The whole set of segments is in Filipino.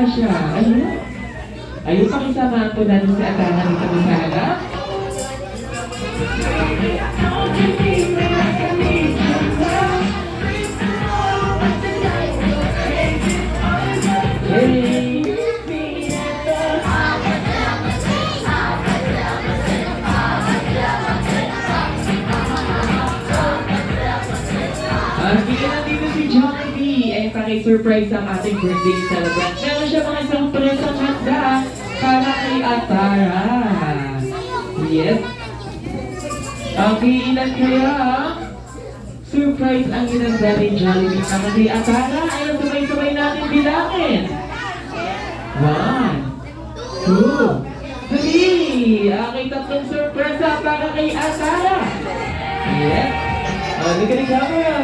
kaya siya? Ayun. Ayun, pakisamahan po natin si Atana dito sa sala. Yay! Bigyan nandito si Jollibee ay paki-surprise ang ating birthday celebrant. Meron siya mga isang presang handa para kay Atara. Yes. Okay, ilan kaya? Surprise ang ginanda ni Jollibee para kay Atara. Ayun, sabay-sabay natin bilangin. 1, 2, 3. Okay, tatlong surpresa para kay Atara. Yes. Look at the camera.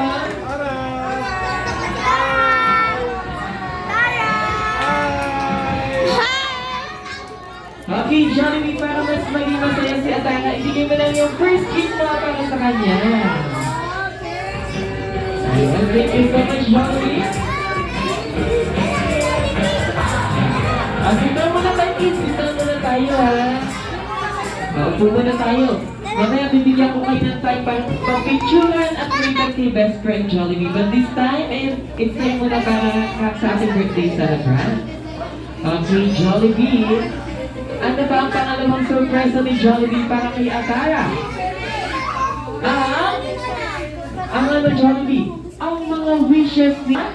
Okay, Jollibee, para mas maging masaya si Atana, ibigay mo lang yung first gift mo para sa kanya. Ayun, thank you so much, Jollibee. Sit-down muna tayo, kids. Sit-down muna tayo, ha. Upo muna tayo. Mamaya, bibigyan ko kayo ng time para pag-picturean at create kay best friend Jollibee. But this time, it's time muna para sa ating birthday celebrant. Okay, Jollibee. Ano ba ang pangalawang surpresa ni Jollibee para kay Atara? Ang ano, Jollibee? Ang mga wishes ni... 1,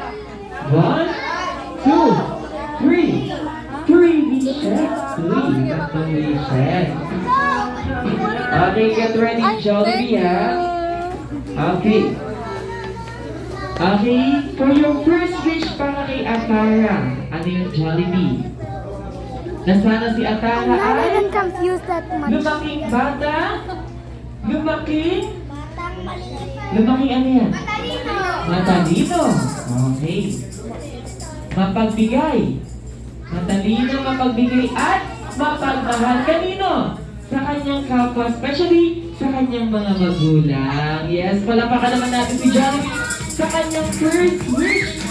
2, 3. 3 wishes. 3 wishes. Okay, get ready, Jollibee, ha? Okay. Okay, for your first wish para kay Atara, ano yung Jollibee? Na sana si Atara ay confused that much. lumaking bata, lumaking ano yan? Matalino. Okay. Mapagbigay. Matalino, mapagbigay at mapagmahal. Kanino? Sa kanyang kapwa, especially sa kanyang mga magulang. Yes, palapakan naman natin si Jollibee sa kanyang first wish.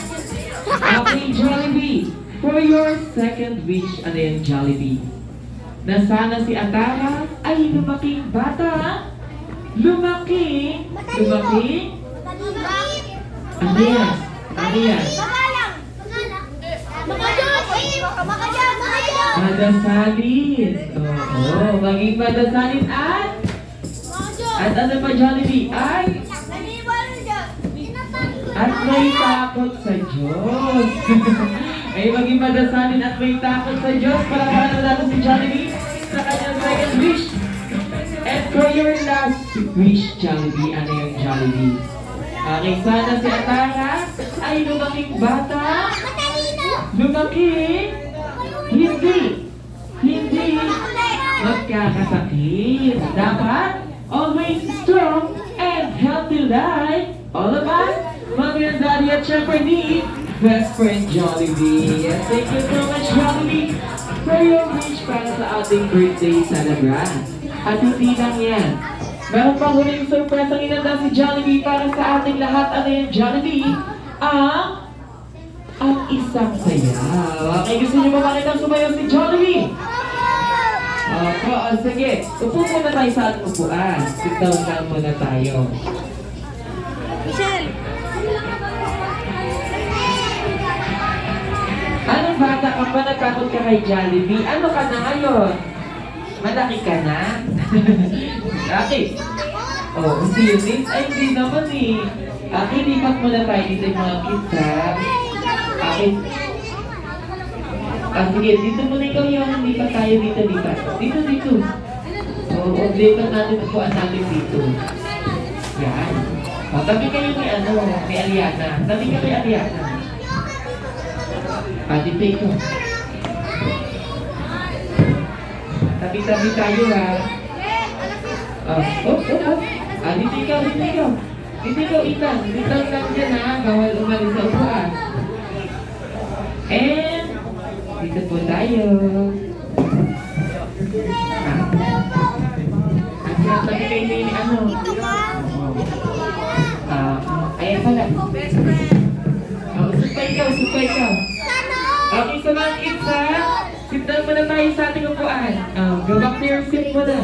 Okay, Jollibee. For your second wish, ano yan, Jollibee? Na sana si Atara ay lumaking bata. Lumaking? Ano yan? Ano yan? Madasalin. Oo, maging madasalin at ano pa, Jollibee? At may takot sa Diyos. Ay maging madasalin at may takot sa Diyos. Para natin si Jollibee sa kanyang second wish. And for your last wish, Jollibee, ano yung Jollibee? Okay, sana si Atara ay lumaking bata. Lumaking hindi magkakasakit. Dapat always strong and healthy life. All of us, Mommy and Daddy at syempre ni best friend Jollibee. Yes, thank you so much, Jollibee, for your wish para sa ating birthday celebrant. At hindi lang yan. Meron pang huling surprise ang inanda si Jollibee para sa ating lahat. Ano yung Jollibee? Ang isang sayaw. Okay, gusto niyo ba makita sumayaw si Jollibee? Opo, sige. Upo muna tayo sa ating upuan. Sit down lang muna tayo. Michelle! Anong bata ka pa? Nagkakot ka kay Jollibee? Ano ka na ngayon? Malaki ka na? Okay. Oh, hindi yun din? Ay, hindi naman eh. Okay, lipat muna tayo dito yung mga kids, ha? Okay. Sige, dito muna ikaw yung lipat tayo dito. Dito. Oo, lipat natin, upuan natin dito. Yan. Tabi kayo ni Aliana. Tabi ka kay Aliana. Dito ikaw. Tabi-tabi tayo, ha? Dito ikaw. Dito ikaw, Ethan. Dito lang dyan, ha? Bawal umalis sa upuan. And, dito po tayo. Tabi kayo ni ayan pala. Supay ikaw. Okay, so mga kids ha, sit down muna tayo sa ating upuan. Go back to your seat muna.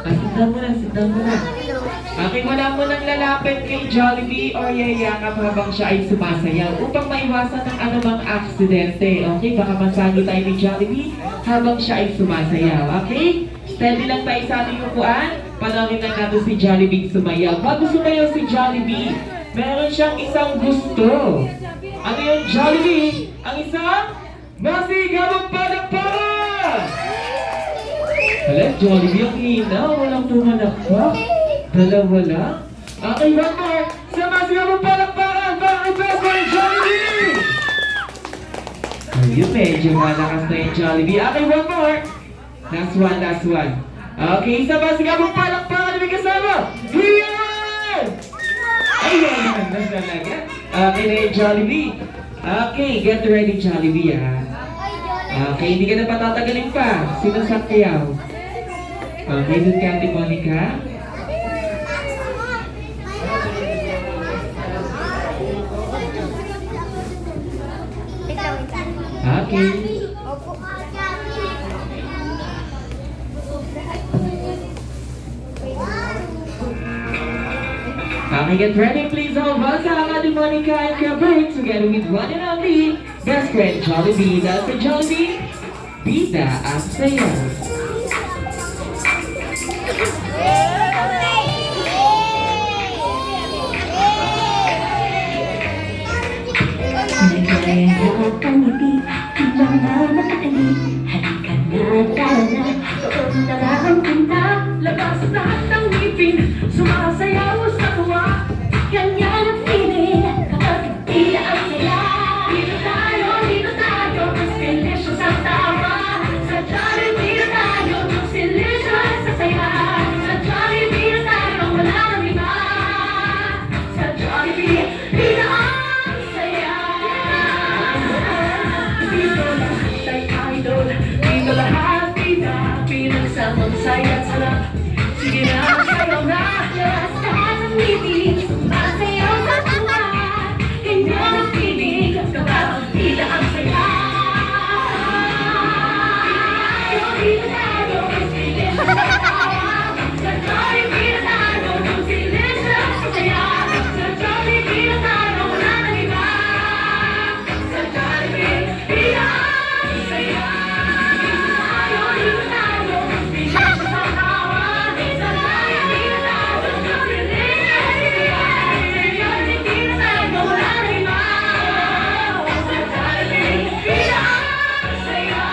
Sit down muna, sit down muna. Okay, wala mo nang lalapit kay Jollibee or yayakap habang siya ay sumasayaw upang maiwasan ng anumang aksidente. Okay, baka masagi tayo ni Jollibee habang siya ay sumasayaw. Okay? Steady lang tayo sa ating upuan. Panoorin lang natin si Jollibee sumayaw. Bago sumayaw si Jollibee, meron siyang isang gusto. Ano yung Jollibee? Ang isang masigabong palakpakan! Hala, Jollibee ang hina. Walang tumalakpak. Dalawa lang. Okay, one more. Sa masigabong palakpakan, bakit best for Jollibee? Ayun, medyo malakas na yung Jollibee. Okay, one more. Last one, last one. Okay, sa masigabong palakpakan, may kasama. Here! Ayun, na talaga. Okay na yung Jollibee. Okay, get ready Jollibee Okay, hindi ka na patatagalin pa. Sinasakyaw. Okay, dun ka Ate Monica. Okay. Okay, get ready please all of us. Ate Monica and Kabert together with one and only best friend Jollibee. Dahil sa Jollibee, bida ang sayo. Nagkaya kang ngiti, hanggang na nakatali. Halika na, tara na, doon na lang kita. Labas lahat ng ngipin, sumasayaw sa tuwa. Ganyan ang feeling, kapag tila ang saya. Dito tayo, mas delicious ang tawa. Sa Jollibee na tayo, mas delicious sa saya. Sa Jollibee na tayo, wala nang iba. Sa Jollibee, bida ang saya. Dito lahat ay idol, dito lahat bida. Pinagsamang saya at sarap. Sige na, sayaw na. Labas lahat ng ngipin, sumasayaw sa tuwa. Ganyan ang feeling, kapag bida ang saya. Dito tayo, mas delicious ang tawa. Sa Jollibee na tayo, mas delicious sa saya. Sa Jollibee na tayo, wala nang iba. Sa Jollibee, bida ang saya. Dito tayo, mas delicious ang tawa. Sa Jollibee na tayo, mas delicious sa saya. Sa Jollibee na tayo, wala nang iba. Sa Jollibee, bida ang saya.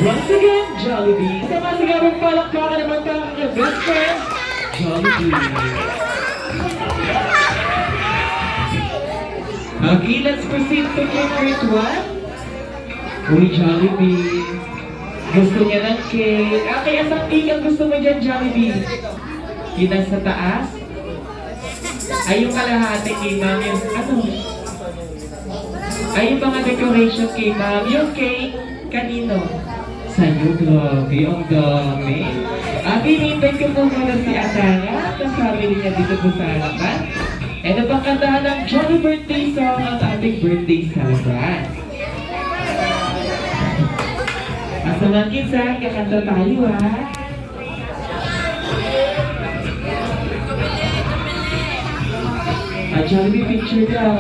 Once again, Jollibee. Sa masigabong palakpakan naman ka ang best friend, Jollibee. Okay, let's proceed to favorite one. Uy, Jollibee. Gusto niya ng cake. Okay, asang cake ang gusto mo dyan, Jollibee? Yun ang sa taas? Ay, yung kalahati kay ma'am. Yung, ano? Ay, yung mga decoration kay ma'am. Yung cake, kanino? Sa'yo, grabe. Ang dami. Pinintay ko po muna si Atara. Kasama niya dito po sa harapan. And ang pangkantahan ng Jolly Birthday song ang ating birthday celebrant. Asa mga kids kakanta tayo Jollibee picture daw.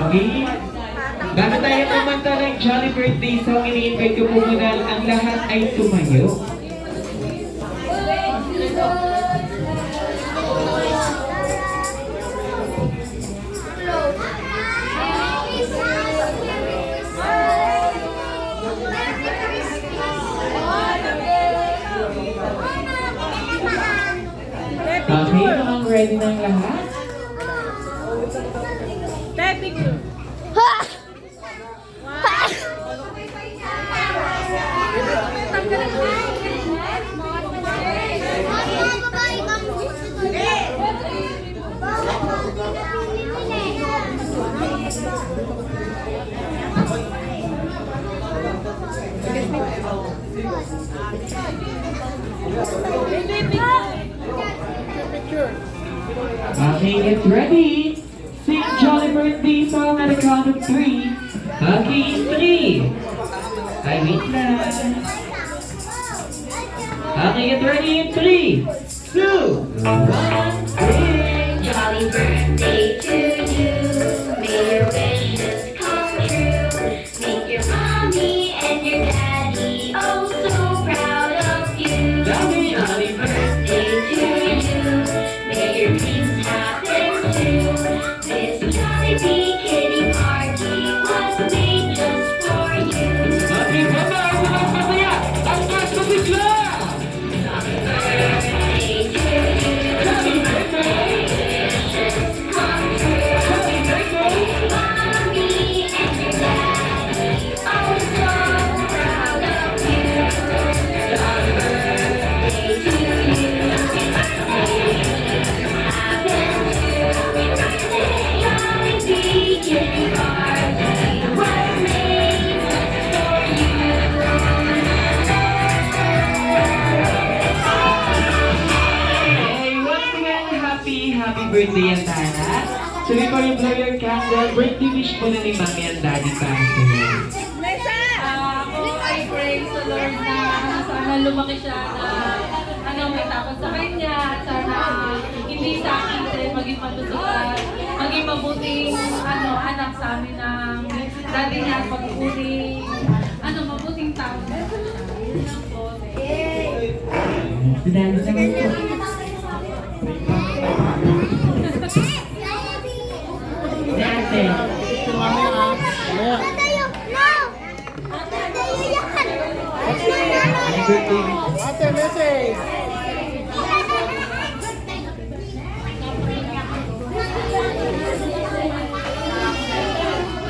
Okay. Bago tayo kumanta ng Jolly Birthday song, ini-invite ko po muna ang lahat ay tumayo. Okay, mukhang ready ng lahat. Picture. Okay, get ready. Sing Jolly Birthday song at the count of 3. Okay, in 3. Ay, wait lang. Okay, get ready in 3, 2, 1, sing. Jolly birthday to you. May your wishes come true. Make your mommy and your daddy oh so proud of you. Jolly birthday to you. May your dreams happen too. This Jollibee kitty party was made just for you. Okay, bye-bye! Sunod masaya! Ang gas na bigla! Birthday to you. Happy birthday! Come true. Happy birthday! Mommy and your daddy oh so proud of you. Jolly birthday to you. Jollibee kitty party was made just for you. Hey, once again, happy birthday, Antana. So before you blow your candle, birthday wish po na ni Mami and Daddy Paso. Ako ay pray sa Lord na sana lumaki siya na may takot sa kanya at sana hindi sa akin din maging matutukan, maging mabuting anak sa amin ng daddy niya at pag-uring mabuting tao na siya. Yun lang po. Si Daddy naman po. Dati. Happy birthday wish. Ate, message!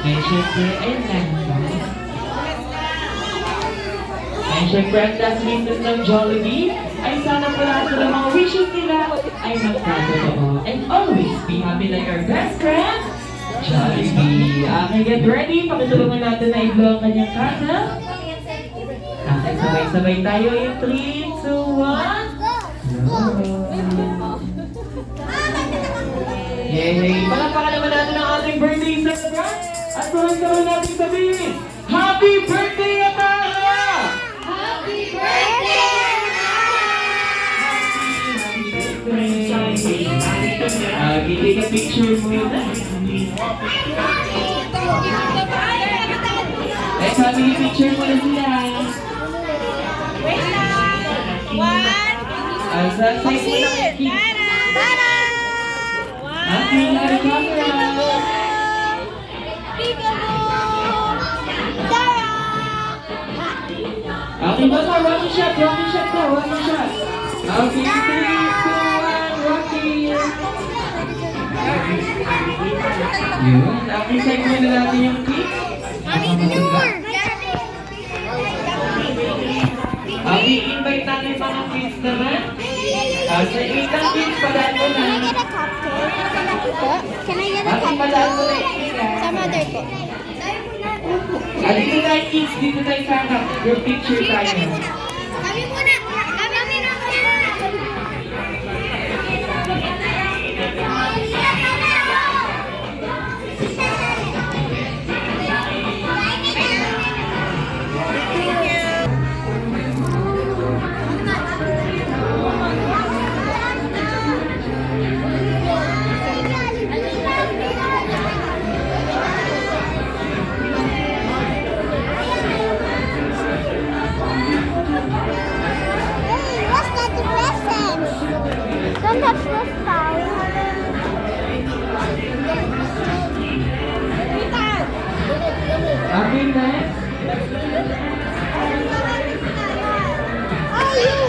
Ay, syempre, ayun lang. Ay, syempre, ang last wishes ng Jollibee ay sana po lahat ng mga wishes nila ay magkatotoo. And always be happy like our best friend, Jollibee. Okay, get ready. Pakitulungan natin na i-blow ang kanyang candle. Okay, sabay-sabay tayo in 3, 2, 1. Yay! Palakpakan naman natin ang ating birthday celebrant. At tuloy-tuloy natin sabihin, Happy Birthday, Atara! Happy birthday! Take a picture muna. Let's have a picture muna sila. Wait lang! One! Sa side mo lang yung kids. Happy camera! Okay, basta walking shot to, walking shot. Okay, 3, 2, 1, walking. Yun, okay, side muna natin yung kids. Okay, invite natin mga kids naman. Sa ilang kids, padaan mo na. Can I get a Okay, padaan mo na cup? yung kids. Sa mother ko. Dito tayo kids, dito tayo sa harap. Your picture tayo. Kami muna. Kami muna. Hey, what's that present? Don't touch the star. Okay, next. Oh, you.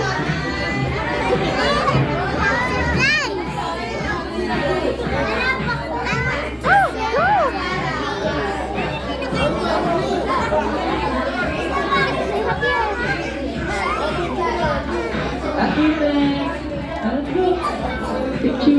Okay, next. Let's go. Picture